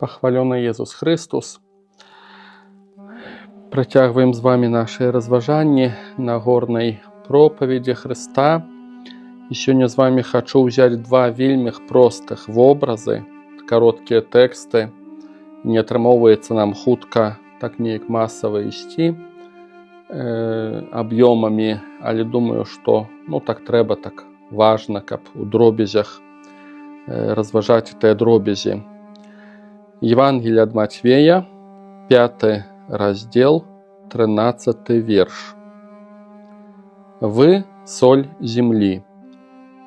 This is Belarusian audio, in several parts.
Пахвалёны Езус Христус. Працягваем з вами нашыя разважанні на горнай пропаведзі Хрыста. І сёння з вами хачу ўзяць два вельмі простых вобразы, кароткія тэксты. Не атрымоўваецца нам хутка так неяк масава ісці аб'ёмамі, але думаю, што так трэба, так важна, каб у дробязях разважаць тыя дробязі. Евангелие от Матвея, 5 раздел, 13 верш. Вы – соль земли.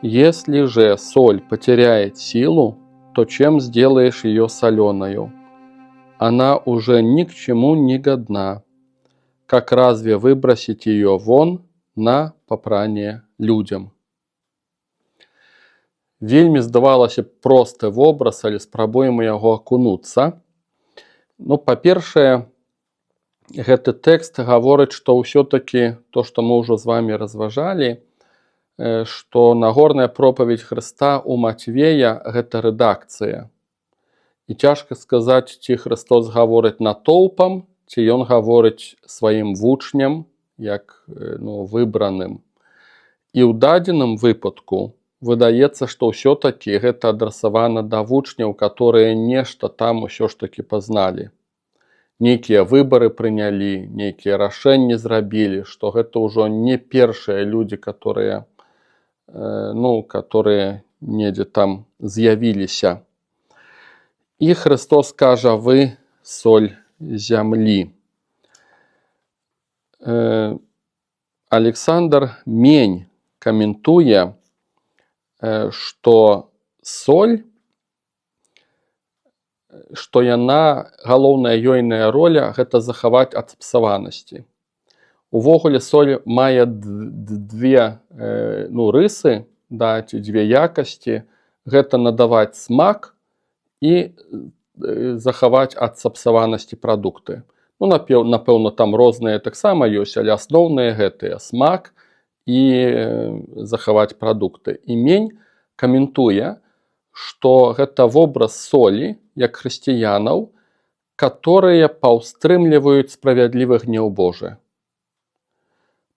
Если же соль потеряет силу, то чем сделаешь ее соленою? Она уже ни к чему не годна. Как разве выбросить ее вон на попрание людям? Вельмі здавалася просты вобраз, але спрабуем у яго акунуцца. Па-першае, гэты тэкст гаворыць, што ўсё-такі то, што мы ўжо з вами разважалі, што нагорная пропаведь Хрыста у Матвея – гэта рэдакцыя. І цяжка сказаць, ці Христос гаворыць натоўпам, ці ён гаворыць сваім вучням, як выбраным. І ў дадзеным выпадку выдаецца, што ўсё-такі гэта адрасавана да вучняў, которые нешта там усё ж такі пазналі. Нейкія выбары прынялі, нейкія рашэнні зрабілі, што гэта ўжо не першыя людзі, которые недзе там з'явіліся. І Христос кажа, вы соль зямлі. Александр Мень каментуе, што соль, што яна, галоўная ёйная роля, гэта захаваць ад сапсаванасці. Увогуле соль мае две рысы, ці дзве якасці. Гэта надаваць смак і захаваць ад сапсаванасці прадукты. Напэўна, там розныя таксама ёсць, але асноўныя гэтыя смак і захаваць прадукты. І Мень каментуе, што гэта вобраз солі, як хрысціянаў, которые паўстрымліваюць справядлівы гнеў Божы.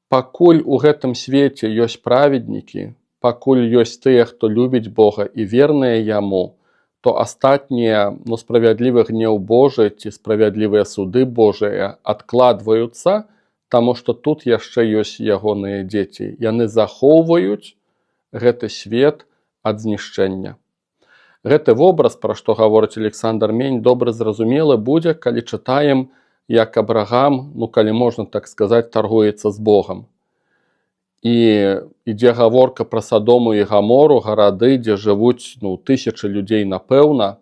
Пакуль у гэтым свеце ёсць праведнікі, пакуль ёсць тыя, хто любіць Бога і верныя яму, то астатнія справядлівы гнеў Божы ці справядлівыя суды Божыя адкладваюцца, таму што тут яшчэ ёсць ягоныя дзеці. Яны захоўваюць гэты свет ад знішчэння. Гэты вобраз, пра што гаворыць Александр Мень, добра зразумелы будзе, калі чытаем, як Абрагам, калі можна так сказаць, таргуецца з Богам. І ідзе гаворка пра Садому і Гамору, гарады, дзе жывуць тысячы людзей, напэўна,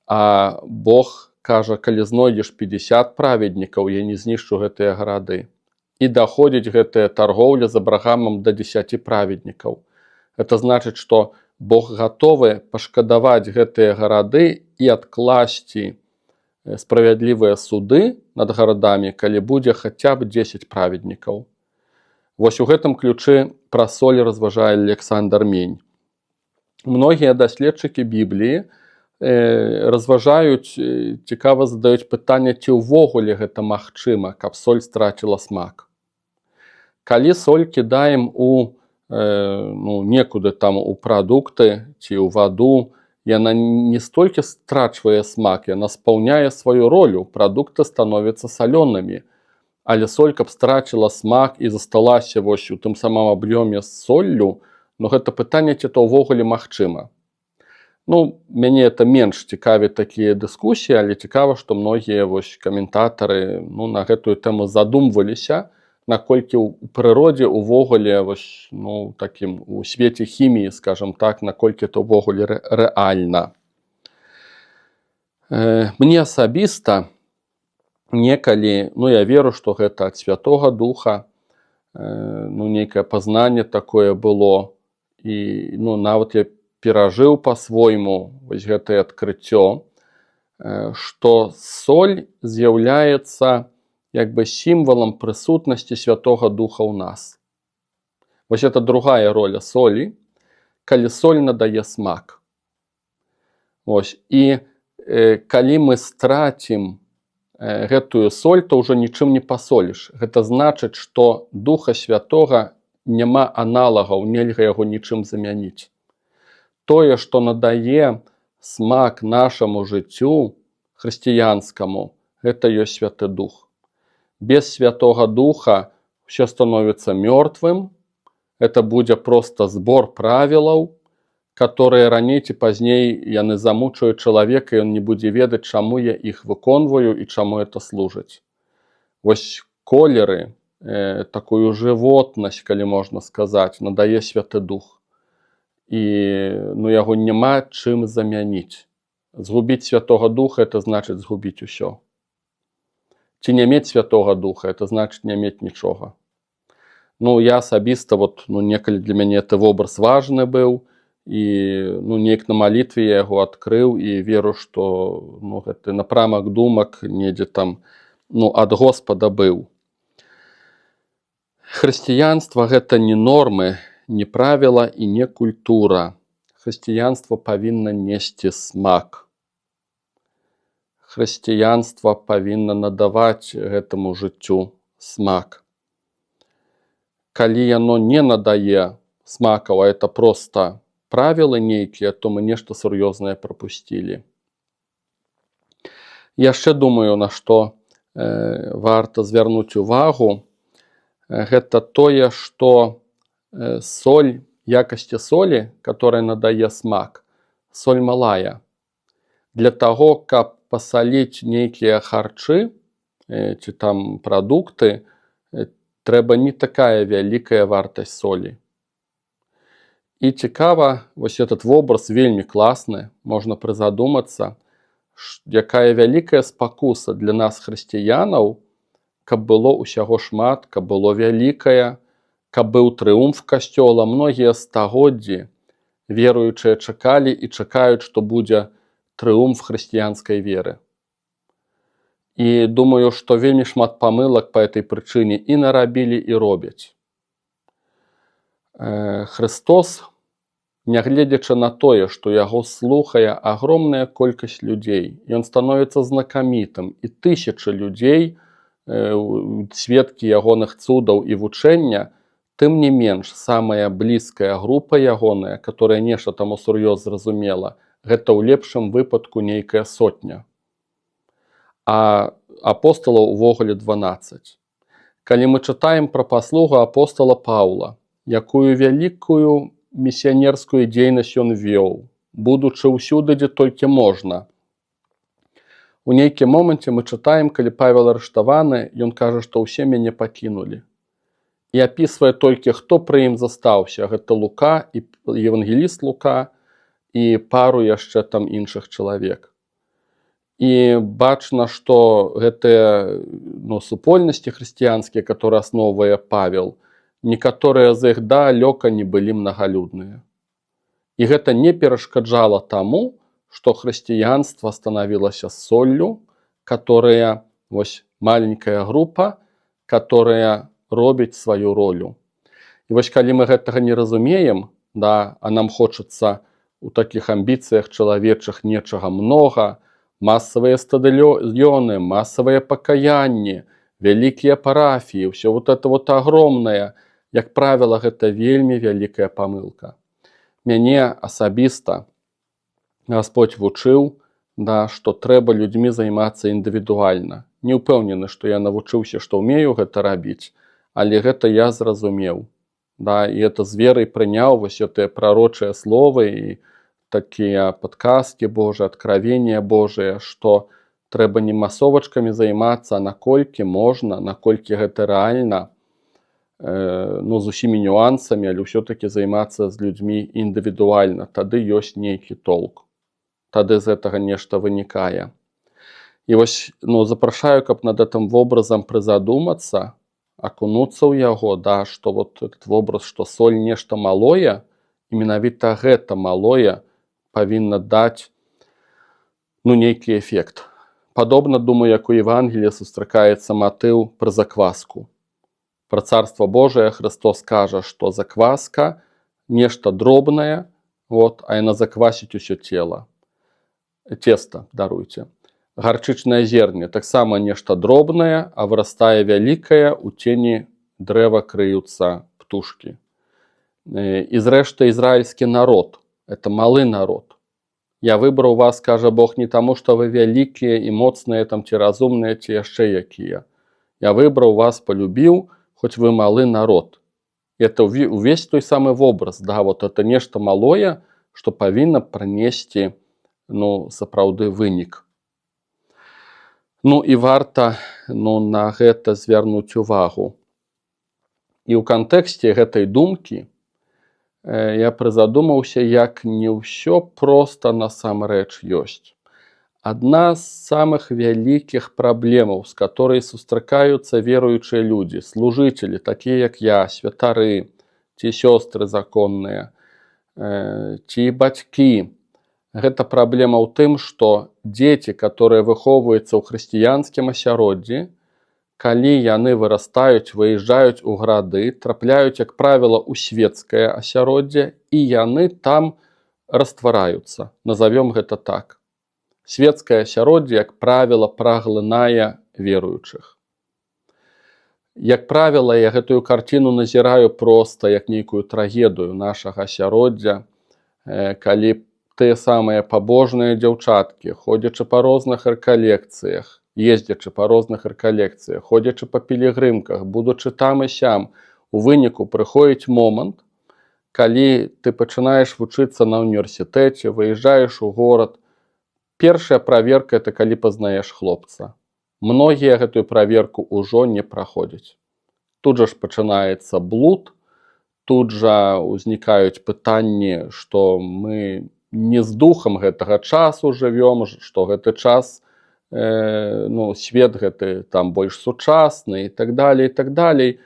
а Бог кажа, калі знойдзеш 50 праведнікаў, я не знішчу гэтыя гарады. І даходзіць гэтая таргоўля з Абрагамам да 10 праведнікаў. Гэта значыць, што Бог гатовы пашкадаваць гэтыя гарады і адкласці справядлівыя суды над гарадамі, калі будзе хаця б 10 праведнікаў. Вось у гэтым ключы пра соль разважае Александр Мень. Многія даследчыкі Бібліі разважаюць, цікава задаюць пытанне, ці ўвогуле гэта магчыма, каб соль страціла смак. Калі соль кідаем некуды там у прадукты ці ў ваду, яна не столькі страчвае смак, яна спаўняе сваю ролю, прадукты становяцца салёнымі. Але соль, каб страціла смак і засталася вось у тым самым аб'ёме з соллю, гэта пытанне, ці то ўвогуле магчыма. Мяне это менш цікавіць такія дыскусіі, але цікава, што многія каментатары на гэтую тэму задумваліся, наколькі ў прыродзе ўвогуле у свеце хіміі, скажам так, наколькі это ўвогуле рэальна. Мне асабіста некалі, я веру, што гэта ад Святога Духа, нейкае пазнанне такое было, і нават я перажыў па-свойму вось гэтае адкрыццё, што соль з'яўляецца як бы сімвалам прысутнасці Святога Духа ў нас. Вось это другая роля солі, калі соль надае смак. І калі мы страцім гэтую соль, то ўжо нічым не пасоліш. Гэта значыць, што Духа Святога няма аналагаў, нельга яго нічым замяніць. Тое, што надае смак нашаму жыццю хрысціянскаму, гэта ёсць Святы Дух. Без Святога Духа ўсё становіцца мёртвым, это будзе проста збор правілаў, которые раней ці пазней яны замучаюць чалавека, і ён не будзе ведаць, чаму я іх выконваю і чаму это служыць. Вось колеры, такую жывотнасць, калі можна сказаць, надае Святы Дух. І яго няма чым замяніць. Згубіць Святога Духа – это значыць згубіць усё. Ці не мець Святога Духа – это значыць не мець нічога. Я асабіста, некалі для мяне гэты вобраз важны быў, і неяк на малітве я яго адкрыў і веру, што гэты напрамак думак недзе там ад Господа быў. Хрысціянства – гэта не нормы, не правіла і не культура. Хрысціянства павінна несці смак. Хрысціянства павінна надаваць гэтаму жыццю смак. Калі яно не надае смакаў, а это проста правілы нейкія, то мы нешта сур'ёзнае прапусцілі. Яшчэ думаю, на што варта звярнуць увагу, гэта тое, што соль, якасці солі, которая надае смак, соль малая. Для таго, каб пасаліць нейкія харчы ці там прадукты, трэба не такая вялікая вартасць солі. І цікава, вось этот вобраз вельмі класны, можна прызадумацца, якая вялікая спакуса для нас, хрысціянаў, каб было ўсяго шмат, каб было вялікае, каб быў трыумф касцёла. Многія стагоддзі веруючыя чакалі і чакаюць, што будзе трыумф хрысціянскай веры. І думаю, што вельмі шмат памылак па этой прычыне і нарабілі, і робяць. Христос, нягледзячы на тое, што яго слухае агромная колькасць людзей, ён становіцца знакамітым, і тысячы людзей, сведкі ягоных цудаў і вучэння, тым не менш, самая блізкая група ягоная, которая нешта таму сур'ёз зразумела, гэта ў лепшым выпадку нейкая сотня. А апосталаў увогуле 12. Калі мы чытаем пра паслугу апостала Паўла, якую вялікую місіянерскую дзейнасць ён вёў, будучы ўсюды, дзе толькі можна. У нейкім моманце мы чытаем, калі Павел арыштаваны, ён кажа, што ўсе мяне пакінулі. І апісвае толькі, хто пры ім застаўся. Гэта Лука, і евангеліст Лука, і пару яшчэ там іншых чалавек. І бачна, што гэтыя супольнасці хрысціянскія, которые асноўвае Павел, некаторыя з іх далёка не былі мнагалюдныя. І гэта не перашкаджала таму, што хрысціянства станавілася соллю, которая, вось, маленькая група, которая робіць сваю ролю. І вось калі мы гэтага не разумеем, а нам хочацца у такіх амбіцыях чалавечых нечага многа, масавыя стадыёны, масавыя пакаянні, вялікія парафіі, ўсё это агромнае, як правіла, гэта вельмі вялікая памылка. Мяне асабіста Господь вучыў, што трэба людзьмі займацца індывідуальна. Не ўпэўнены, што я навучыўся, што ўмею гэта рабіць, але гэта я зразумеў. І это з верай прыняў вось гэтыя прарочыя словы і такія падказкі Божыя, адкравення Божыя, што трэба не масовачкамі займацца, а наколькі можна, наколькі гэта рэальна, з усімі нюансамі, але ўсё-такі займацца з людзьмі індывідуальна. Тады ёсць нейкі толк. Тады з гэтага нешта вынікае. І вось запрашаю, каб над гэтым вобразам прызадумацца, акунуцца ў яго, што этот вобраз, што соль нешта малое, і менавіта гэта малое павінна даць нейкі эфект. Падобна, думаю, як у Евангеліі сустракаецца матыў пра закваску. Пра Царства Божае Христос кажа, што закваска нешта дробнае, а яна заквасіць усё цела. Цеста, даруйце. Гарчычнае зерне таксама нешта дробнае, а вырастае вялікае, у цені дрэва крыюцца птушкі. І зрэшты, ізраільскі народ – это малы народ. Я выбраў вас, кажа Бог, не таму, што вы вялікія і моцныя, там, ці разумныя, ці яшчэ якія. Я выбраў вас, полюбіў, хоць вы малы народ. Это увесь той самы вобраз, да, вот это нешта малое, што павінна прынесці, сапраўды вынік. І варта, на гэта звярнуць увагу. І ў кантэксце гэтай думкі я прызадумаўся, як не ўсё проста насамрэч ёсць. Адна з самых вялікіх праблемаў, з которой сустракаюцца веруючыя людзі, служыцелі, такія як я, святары, ці сёстры законныя, ці бацькі, гэта праблема ў тым, што дзеці, которые выхоўваюцца ў хрысціянскім асяроддзі, калі яны вырастаюць, выязджаюць у гарады, трапляюць, як правіла, у свецкае асяроддзе, і яны там раствараюцца. Назовём гэта так. Свецкае асяроддзе, як правіла, праглынае веруючых. Як правіла, я гэтую карціну назіраю проста як нейкую трагедыю нашага асяроддзя, калі тыя самыя пабожныя дзяўчаткі, ходзячы па розных рэкалекцыях, ездзячы па розных рэкалекцыях, ходзячы па пілігрымках, будучы там і сям, у выніку прыходзіць момант, калі ты пачынаеш вучыцца на універсітэце, выязджаеш у горад, першая праверка – это калі пазнаеш хлопца. Многія гэтую праверку ўжо не праходзяць. Тут жа ж пачынаецца блуд, тут жа ўзнікаюць пытанні, што мы не з духам гэтага часу жывём, што гэты час, свет гэты там больш сучасны і так далей, і так далей.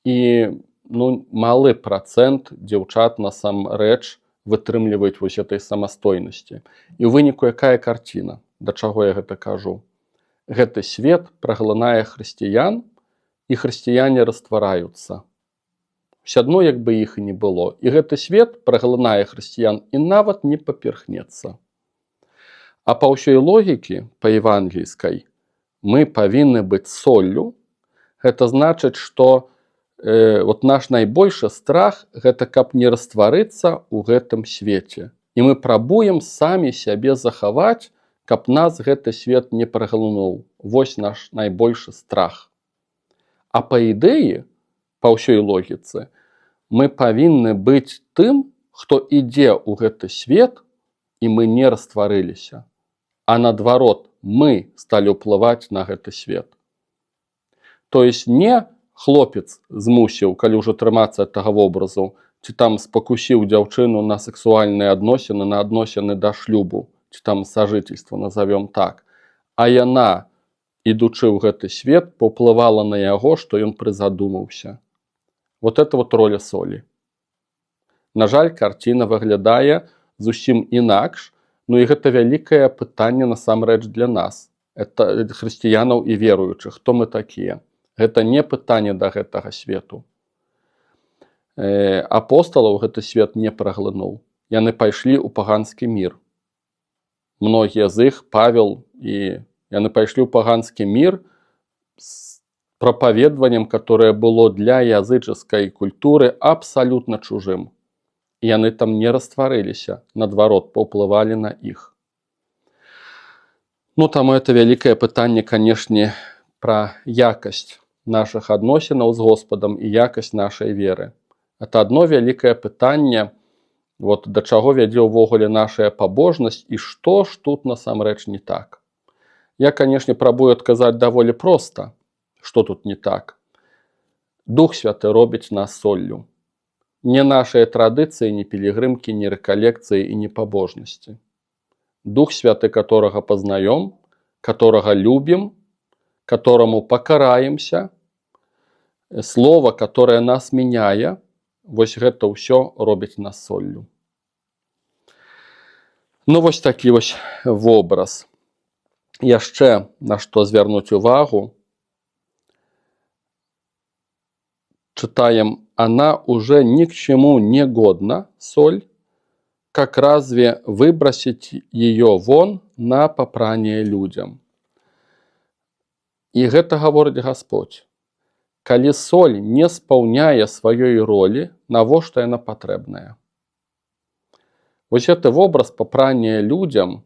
І малы працэнт дзяўчат насамрэч вытрымліваюць вось этой самастойнасці. І ў выніку якая карціна? Да чаго я гэта кажу? Гэты свет праглынае хрысціян, і хрысціяне раствараюцца. Усё адно, як бы іх і не было. І гэты свет праглынае хрысціян і нават не паперхнецца. А па ўсёй логікі, па евангельскай, мы павінны быць соллю. Гэта значыць, што наш найбольшы страх – гэта каб не растварыцца ў гэтым свеце. І мы прабуем самі сябе захаваць, каб нас гэты свет не праглынуў. Вось наш найбольшы страх. А па ідэі, па ўсёй логіцы, мы павінны быць тым, хто ідзе ў гэты свет, і мы не растварыліся. А наадварот, мы сталі ўплываць на гэты свет. То есть не хлопец змусіў, калі ўжо трымацца гэтага вобразу, ці там спакусіў дзяўчыну на сексуальныя адносіны, на адносіны да шлюбу, ці там сажительства, назовём так. А яна, ідучы ў гэты свет, паўплывала на яго, што ён прызадумаўся. Вот это вот роля солі. На жаль, карціна выглядае зусім інакш, і гэта вялікае пытанне насамрэч для нас. Это хрысціянаў і веруючых. Хто мы такія? Гэта не пытанне да гэтага свету. Апосталаў гэты свет не праглынуў. Яны пайшлі ў паганскі мір. Многія з іх, Павел, і яны пайшлі ў паганскі мір з прапаведваннем, которое было для языческай культуры абсалютна чужым. Яны там не растварыліся, наадварот, паўплывалі на іх. Таму это вялікае пытанне, канешне, пра якасць нашых адносінаў з Господам і якасць нашай веры. Это адно вялікае пытанне, да чаго вядзе ўвогуле нашая пабожнасць і што ж тут насамрэч не так. Я, канешне, прабую адказаць даволі проста, што тут не так. Дух Святы робіць нас соллю. Не нашыя традыцыі, не пілігрымкі, не рэкалекцыі і не пабожнасці. Дух Святы, которого познаем, которого любим, которому покараемся, слово, которое нас меняе, вось гэта ўсё робіць нас соллю. Вось такі вось вобраз. Яшчэ на што звярнуць увагу. Читаем: «Она уже ни к чему не годна, соль, как разве выбросить ее вон на попрание людям? І гэта гаворыць Гасподзь. Калі соль не спаўняе сваёй ролі, навошта яна патрэбная? Вось гэты вобраз папрання людям,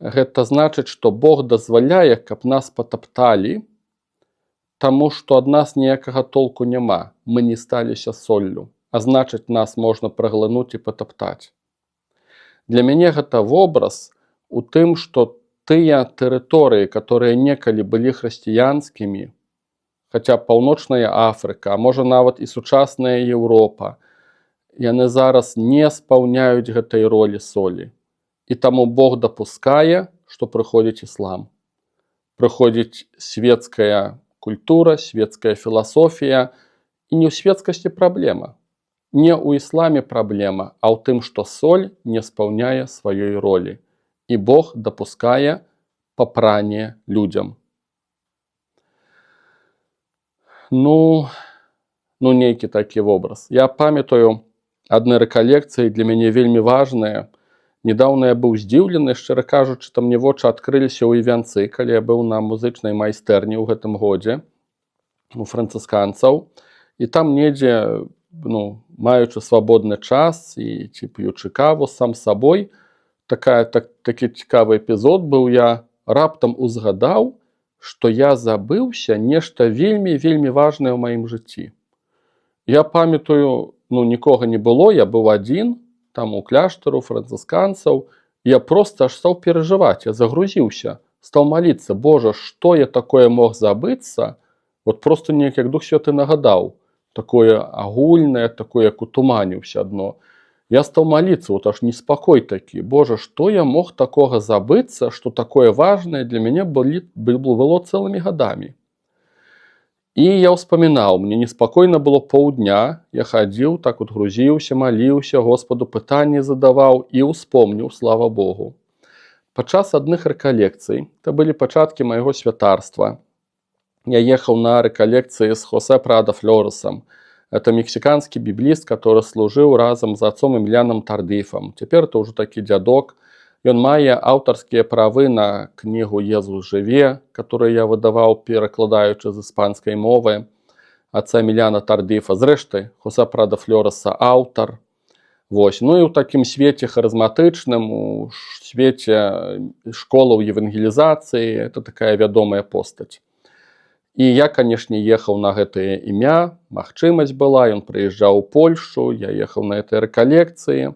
гэта значыць, што Бог дазваляе, каб нас патапталі, таму што ад нас ніякага толку няма, мы не сталіся соллю, а значыць, нас можна праглынуць і патаптаць. Для мяне гэта вобраз у тым, што тыя тэрыторыі, которые некалі былі хрысціянскімі, хаця паўночная Афрыка, а можа нават і сучасная Еўропа, яны зараз не спаўняюць гэтай ролі солі. І таму Бог дапускае, што прыходзіць іслам. Прыходзіць светская культура, светская філасофія, і не ў светскасці праблема. Не ў ісламе праблема, а ў тым, што соль не спаўняе сваёй ролі. І Бог дапускае папранне людям. Ну, нейкі такі вобраз. Я памятаю адны рэкалекцыі, для мяне вельмі важныя. Недаўна я быў здзіўлены, шчыра кажучы, там мне вочы адкрыліся ў Івянцы, калі я быў на музычнай майстэрні ў гэтым годзе, у францысканцаў. І там недзе, маючы свабодны час і ці п'ючы каву сам сабой, такі цікавы эпізод быў, я раптам узгадаў, што я забыўся нешта вельмі важнае ў маім жыцці. Я памятаю, нікога не было, я быў адзін, там у кляштару францысканцаў, я проста аж стаў перажываць, я загрузіўся, стаў маліцца, Божа, што я такое мог забыцца, вот просто неяк як Дух Святы нагадаў, такое агульнае, такое, як утуманіўся адно. Я стаў маліцца, вот аж неспакой такі, Божа, што я мог такога забыцца, што такое важнае для мяне было цэлымі гадамі. І я ўспамінаў, мне неспакойна было паўдня, я хадзіў, так вот грузіўся, маліўся, Господу пытанні задаваў і ўспомніў, слава Богу. Падчас адных рэкалекцый, это былі пачаткі майго святарства, я ехаў на рэкалекцыі з Хосе Прадо Флоресам. Это мексиканскі бібліст, который служыў разам з отцом Эміліянам Тардыфам. Цяпер это ўжо такі дзядок. Ён мае аўтарскія правы на кнігу «Езус жыве», которую я выдаваў, перакладаючы з іспанскай мовы, отца Эміліяна Тардыфа. Зрэшты, Хосе Прадо Флореса аўтар. Вось. Ну і ў такім свеце харызматычным, у свеце школаў евангелізацыі, это такая вядомая постаць. І я, канешне, ехаў на гэтае імя, магчымасць была, ён прыязджаў у Польшу, я ехаў на этой рэкалекцыі.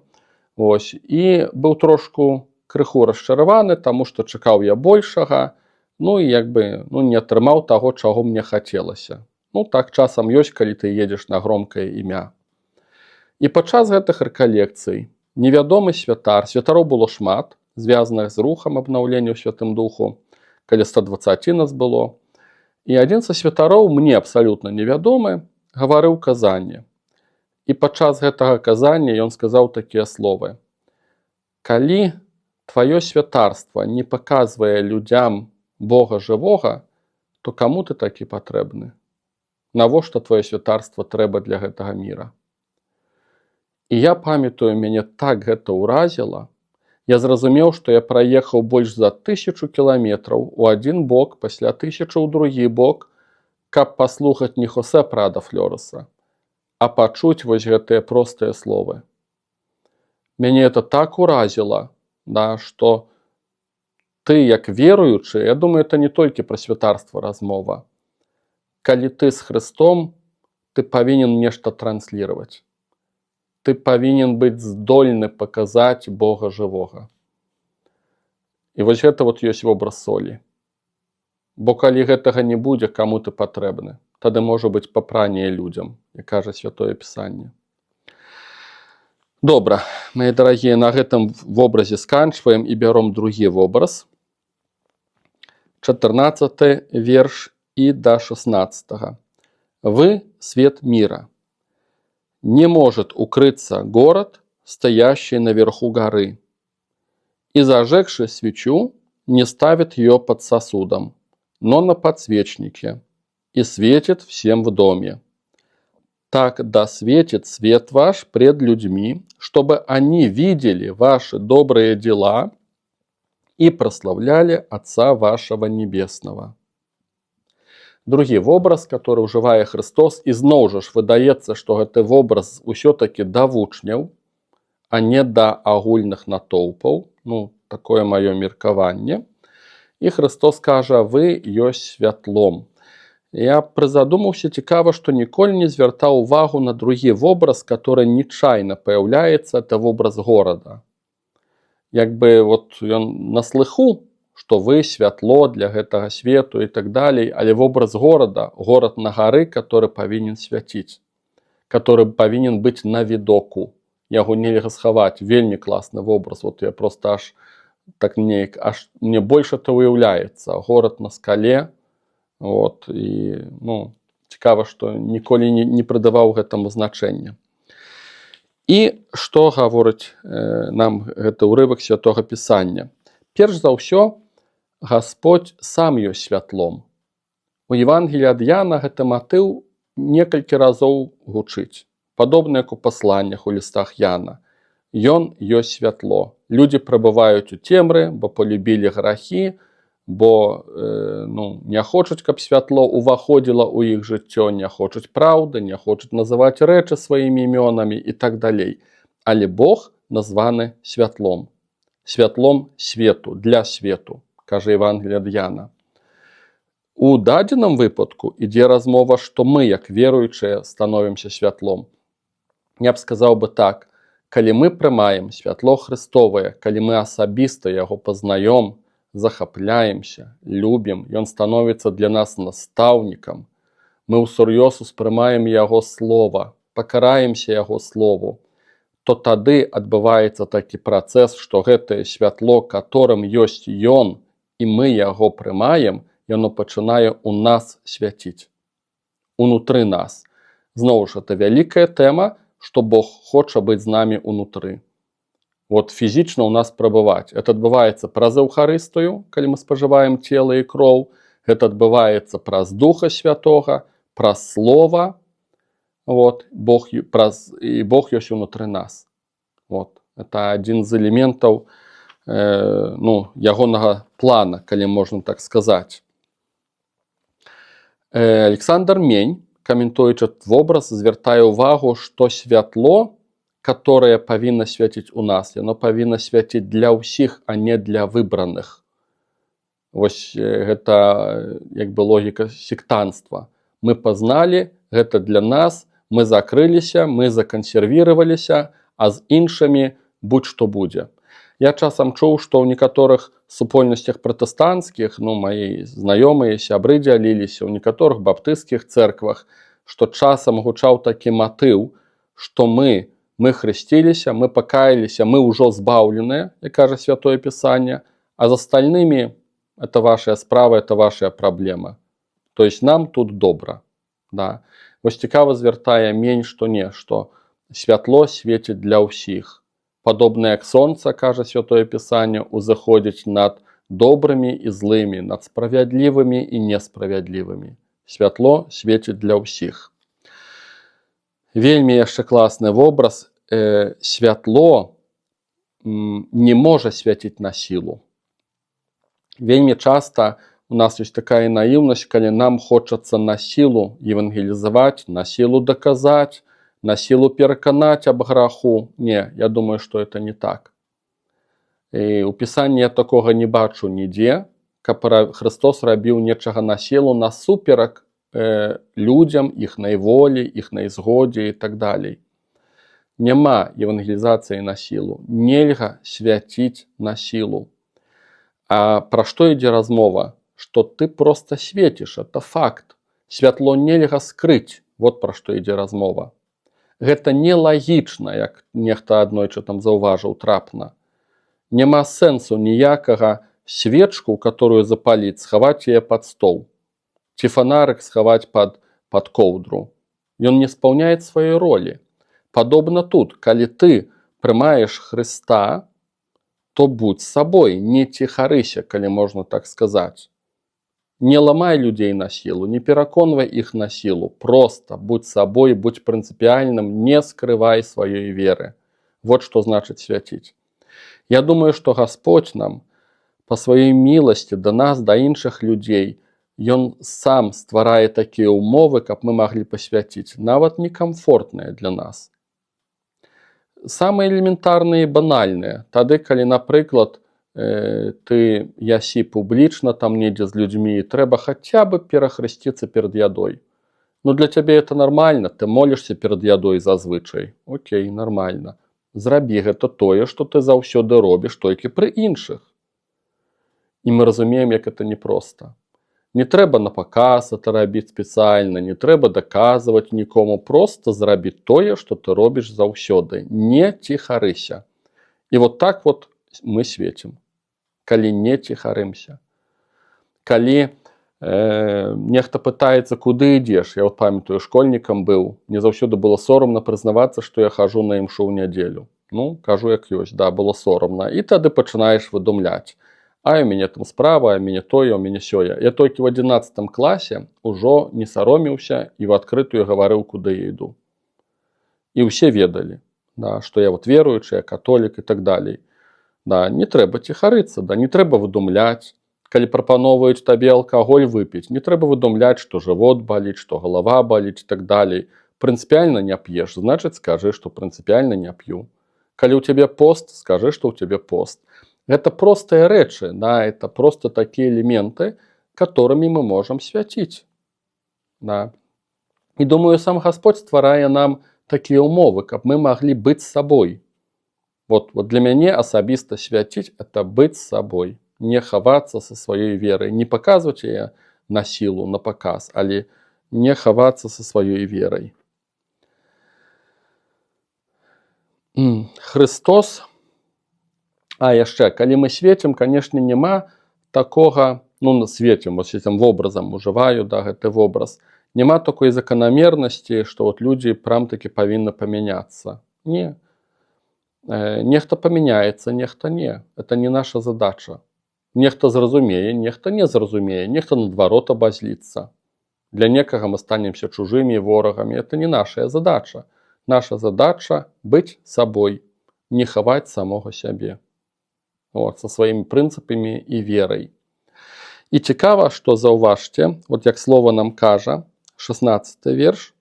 Вось. І быў трошку крыху расчараваны, таму што чакаў я большага, не атрымаў таго, чаго мне хацелася. Так часам ёсць, калі ты едзеш на громкае імя. І падчас гэтых рэкалекцый невядомы святар, святароў было шмат, звязаных з рухам абнаўлення ў Святым Духу, каля 120 нас было. І адзін са святароў, мне абсалютна невядомы, гаварыў казанне. І падчас гэтага казання ён сказаў такія словы: «Калі твоё святарства не паказвае людзям Бога жывога, то каму ты такі патрэбны? Навошта твоё святарства трэба для гэтага міра?» І я памятаю, мяне так гэта ўразіла. Я зразумеў, што я праехаў больш за 1000 кіламетраў у адзін бок, пасля 1000 ў другі бок, каб паслухаць не Хосе Прадо Флореса, а пачуць вось гэтыя простыя словы. Мяне это так уразіла, што ты, як веруючы, я думаю, это не толькі пра святарства размова. Калі ты з Хрыстом, ты павінен нешта трансліраваць. Ты павінен быць здольны паказаць Бога жывога. І вось гэта ёсць вобраз солі. Бо калі гэтага не будзе, каму ты патрэбны, тады можа быць папранне людям, як кажа Святое Пісанне. Добра, мои дарагія, на гэтым вобразе сканчваем і бяром другі вобраз. 14 верш і да 16. «Вы – свет мира. Не может укрыться город, стоящий наверху горы, и, зажегши свечу, не ставит ее под сосудом, но на подсвечнике, и светит всем в доме. Так да светит свет ваш пред людьми, чтобы они видели ваши добрые дела и прославляли Отца вашего Небесного. Другі вобраз, который ўжывае Христос, і зноў жа ж выдаецца, што гэты вобраз усё-таки да вучняў, а не да агульных натоўпаў. Ну, такое маё меркаванне. І Христос кажа: вы ёсць святлом. Я прызадумаўся, цікава, што ніколі не звяртаў увагу на другі вобраз, который нечаянно паяўляецца, это вобраз горада. Як бы вот ён на слыху, што вы святло для гэтага свету і так далей, але вобраз горада, горад на гары, который павінен свяціць, который павінен быць на відоку. Яго нельга схаваць. Вельмі класны вобраз. Вот я просто аж так неяк, аж мне больш это уяўляецца. Горад на скале. Вот, і, ну, цікава, што ніколі не прыдаваў гэтаму значэння. І што гаворыць нам гэты ўрывак Святога Пісання? Перш за ўсё, Гасподзь сам ёсць святлом. У Евангеліі ад Яна гэты матыў некалькі разоў гучыць. Падобна як у пасланнях, у лістах Яна. Ён ёсць святло. Людзі прабываюць у цемры, бо полюбілі грахі, бо не хочуць, каб святло уваходзіла ў іх жыццё, не хочуць праўды, не хочуць называць рэчы сваімі імёнамі і так далей. Але Бог названы святлом. Святлом свету, для свету, кажа Евангелие ад Яна. У дадзеным выпадку ідзе размова, што мы, як веруючыя, становімся святлом. Я б сказаў бы так: калі мы прымаем святло Христовае, калі мы асабіста яго пазнаём, захапляемся, любім, ён становіцца для нас настаўнікам, мы ўсур'ёз успрымаем яго слова, пакараемся яго слову, то тады адбываецца такі працэс, што гэтае святло, которым ёсць ён, і мы яго прымаем, яно пачынае ў нас свяціць. Унутры нас. Зноў ж, это вялікая тэма, што Бог хоча быць з намі унутры. Вот фізічна ў нас прабываць. Это адбываецца праз Эўхарыстыю, калі мы спажываем цела і кроў. Гэта адбываецца праз Духа Святога, праз Слова. Вот. І Бог ёсць унутры нас. Вот. Это адзін з элементаў ягонага плана, калі можна так сказаць. Александр Мень, каментуючы вобраз, звяртае ўвагу, што святло, которое павінна свяціць у нас, яно павінна свяціць для ўсіх, а не для выбраных. Вось гэта як бы логіка сектанства. Мы пазналі, гэта для нас, мы закрыліся, мы закансервіраваліся, а з іншымі будь-што будзе. Я часам чуў, што ў некаторых супольнасцях пратэстанцкіх, мои знаёмыя, сябры дзяліліся, у некаторых баптысцкіх цэрквах, што часам гучаў такі матыў, што мы хрысціліся, мы пакаяліся, мы ўжо збаўленыя, як кажа Святое Пісанне, а з астальнымі это ваша справа, это ваша праблема. То есть нам тут добра. Да. Вось цікава звяртае Мень, што не, што святло свеціць для ўсіх. Падобна як сонца, кажа Святое Пісанне, узыходзіць над добрымі і злымі, над справядлівымі і несправядлівымі. Святло свеціць для ўсіх. Вельмі яшчэ класны вобраз. Святло не можа свяціць на сілу. Вельмі часта у нас ёсць такая наіўнасць, калі нам хочацца на сілу евангелізаваць, на сілу даказаць, на сілу пераканаць аб граху. Не, я думаю, што это не так. І у Пісанні я такога не бачу нідзе, каб Христос рабіў нечага на сілу насуперак людзям, іхнай волі, іхнай згодзе і так далей. Няма евангелізацыі на сілу. Нельга свяціць на сілу. А пра што ідзе размова? Што ты проста свеціш, это факт. Святло нельга скрыць. Вот пра што ідзе размова. Гэта нелагічна, як нехта аднойчы там заўважыў трапна. Няма сэнсу ніякага свечку, которую запаліць, схаваць яе пад стол. Ці фонарык схаваць пад коўдру. Ён не спаўняе сваёй ролі. Падобна тут, калі ты прымаеш Хрыста, то будь сабой, не ціхарыся, калі можна так сказаць. Не ламай людзей на сілу, не пераконвай іх на сілу. Проста будь сабой, будь прынцыпіяльным, не скрывай сваёй веры. Вот што значыць свяціць. Я думаю, што Гасподзь нам па сваёй міласці да нас, да іншых людзей, Ён сам стварае такія ўмовы, каб мы маглі пасвяціць, нават некамфортныя для нас. Самыя элементарныя і банальныя. Тады, калі, напрыклад, ты ясі публічна там недзе з людзьмі, і трэба хаця бы перахрысціцца перад ядой. Ну, для цябе это нармальна, ты молішся перад ядой зазвычай. Окей, нармальна. Зрабі гэта тое, што ты заўсёды робіш, толькі пры іншых. І мы разумеем, як это непроста. Не трэба на паказ это рабіць спецыяльна, не трэба даказваць нікому, проста зрабі тое, што ты робіш заўсёды. Не ціхарыся. І вот так вот мы свецім, калі не ціхарымся. Калі нехта пытаецца, куды ідзеш, я вот памятаю, школьнікам быў, мне заўсёды было сорамна прызнавацца, што я хожу на імшу ў нядзелю. Ну, кажу як ёсць, да, было сорамна. І тады пачынаеш выдумляць. А у мяне там справа, а у мяне тое, у мяне сёе. Я толькі ў 11 класе ўжо не саромеўся і ў адкрытую гаварыў, куды я іду. І ўсе ведалі, да, што я вот веруючы, я католік і так далей. Да, не трэба ціхарыцца, да, не трэба выдумляць. Калі прапаноўваюць табе алкаголь выпіць, не трэба выдумляць, што жывот баліць, што галава баліць і так далей. Прынцыпіяльна не п'еш, значыць скажы, што прынцыпіяльна не п'ю. Калі ў цябе пост, скажы, што ў цябе пост. Гэта простыя рэчы, да, это просто такія элементы, которымі мы можам свяціць. Да. І думаю, сам Гасподзь стварае нам такія ўмовы, каб мы маглі быць сабой. Вот для мяне асабіста свяціць – это быць сабой. Не хавацца са сваёй верай, не паказваць яе на сілу, на паказ, але не хавацца са сваёй верай. Христос, яшчэ, калі мы свецім, канешне, няма такога, ну, свецім, вось этим вобразам ужываю, да, гэты вобраз, няма такой заканамернасці, што вот людзі прям-таки павінны памяняцца. Не. Нехта памяняецца, нехта не. Это не наша задача. Нехта зразумее, нехта не зразумее, нехта наадварот абазліцца. Для некага мы станемся чужымі ворагамі. Это не наша задача. Наша задача быць сабой, не хаваць самога сябе. Вот, со сваімі прынцыпамі і верай. І цікава, што заўважце, вот як слова нам кажа, 16 верш.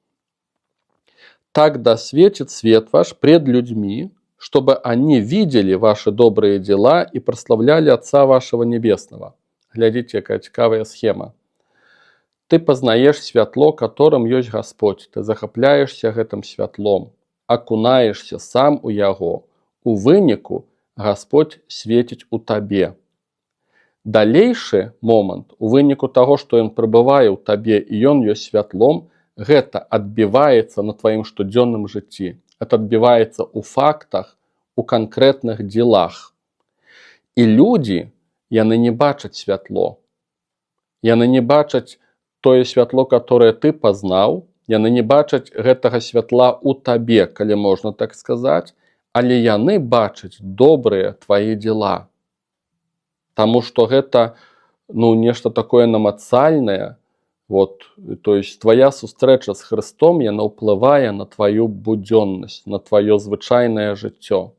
«Так да светит свет ваш пред людьми, чтобы они видели ваши добрые дела и прославляли Отца вашего Небесного». Глядите, какая цікавая схема. Ты познаешь святло, которым ёсць Гасподзь. Ты захапляешься гэтым святлом, акунаешься сам у яго. У выніку Гасподзь свеціць у табе. Далейшы момант, у выніку таго, што ён прыбывае ў табе і ён ёсць святлом, гэта адбіваецца на тваім штодзённым жыцці. Это адбіваецца ў фактах, у канкрэтных дзелах. І людзі, яны не бачаць святло. Яны не бачаць тое святло, которое ты пазнаў, яны не бачаць гэтага святла ў табе, калі можна так сказаць, але яны бачаць добрыя твае дзела. Таму што гэта, ну, нешта такое намацальнае, вот, то есть твоя сустрэча з Христом, яна ўплывае на твою будзённасць, на твоё звычайнае жыццё.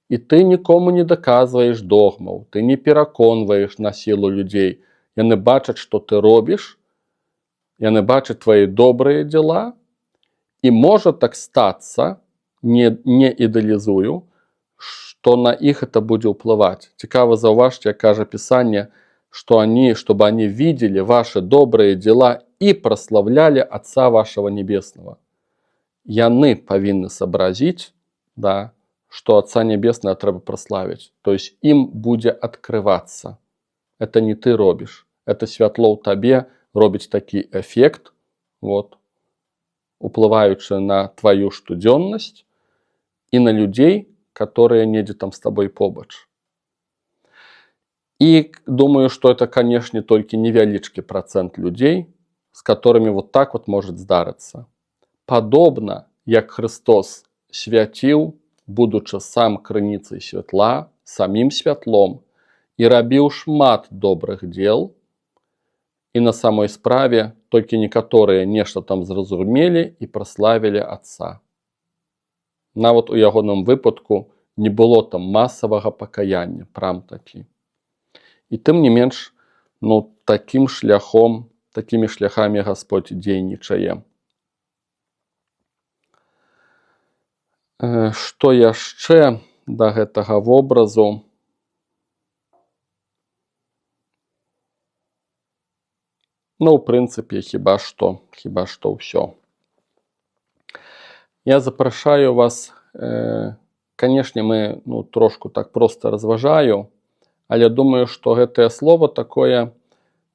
І ты нікому не даказваеш догмаў, ты не пераконваеш на сілу людзей. Яны бачаць, што ты робіш, яны бачаць твои добрыя дзела, і можа так стацца, не ідэалізую, што на іх это будзе ўплываць. Цікава заўважце, як кажа Пісанне, чтобы они видели ваши добрые дела и прославляли Отца вашего Небесного. Яны павінны сообразить, да, что Отца Небесного трэба прославить. То есть им будзе открываться. Это не ты робишь. Это святло ў табе робіць такі эффект, вот, уплываючы на твою штодзённасць и на людей, которые недзе там с тобой побач. И думаю, что это, конечно, только невялічкі процент людей, с которыми вот так вот может здарыцца. Падобна, як Христос свяціў, будучы сам крыніцай святла, самим святлом, и рабіў шмат добрых дел, І на самой справе толькі некаторыя нешта там зразумелі і праславілі Отца. Нават у ягоным выпадку не было там масавага пакаяння, прям такі. І тым не менш, такімі шляхамі Гасподь дзейнічае. Што яшчэ да гэтага вобразу? У прынцыпе, хіба што ўсё. Я запрашаю вас, канешне, мы трошку так проста разважаю, але думаю, што гэтае слово такое,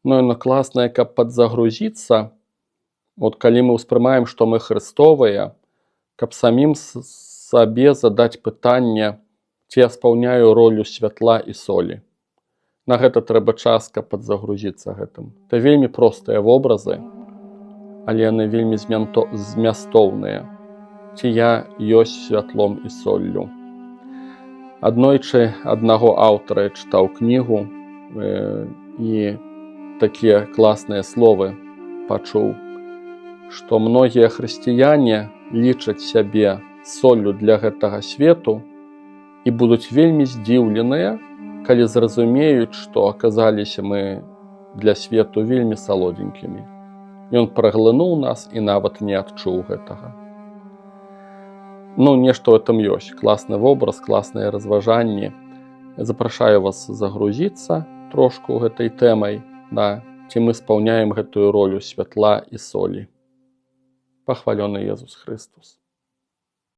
яно класнае, каб падзагрузіцца, калі мы ўспрымаем, што мы хрыстовыя, каб самім сабе задаць пытанне, ці я спаўняю ролю святла і солі. На гэта трэба час, каб падзагрузіцца гэтым. Гэта вельмі простыя вобразы, але яны вельмі змястоўныя. Ці я ёсць святлом і соллю. Аднойчы аднаго аўтара я чытаў кнігу і такія класныя словы пачуў, што многія хрысціяне лічаць сябе соллю для гэтага свету і будуць вельмі здзіўленыя, калі зразумеюць, што аказаліся мы для свету вельмі салодзенькімі. Ён праглынуў нас і нават не адчуў гэтага. Нешта ў гэтым ёсць. Класны вобраз, класныя разважанні. Запрашаю вас загрузіцца трошку гэтай тэмай, ці мы спаўняем гэтую ролю святла і солі. Пахвалёны Езус Христос.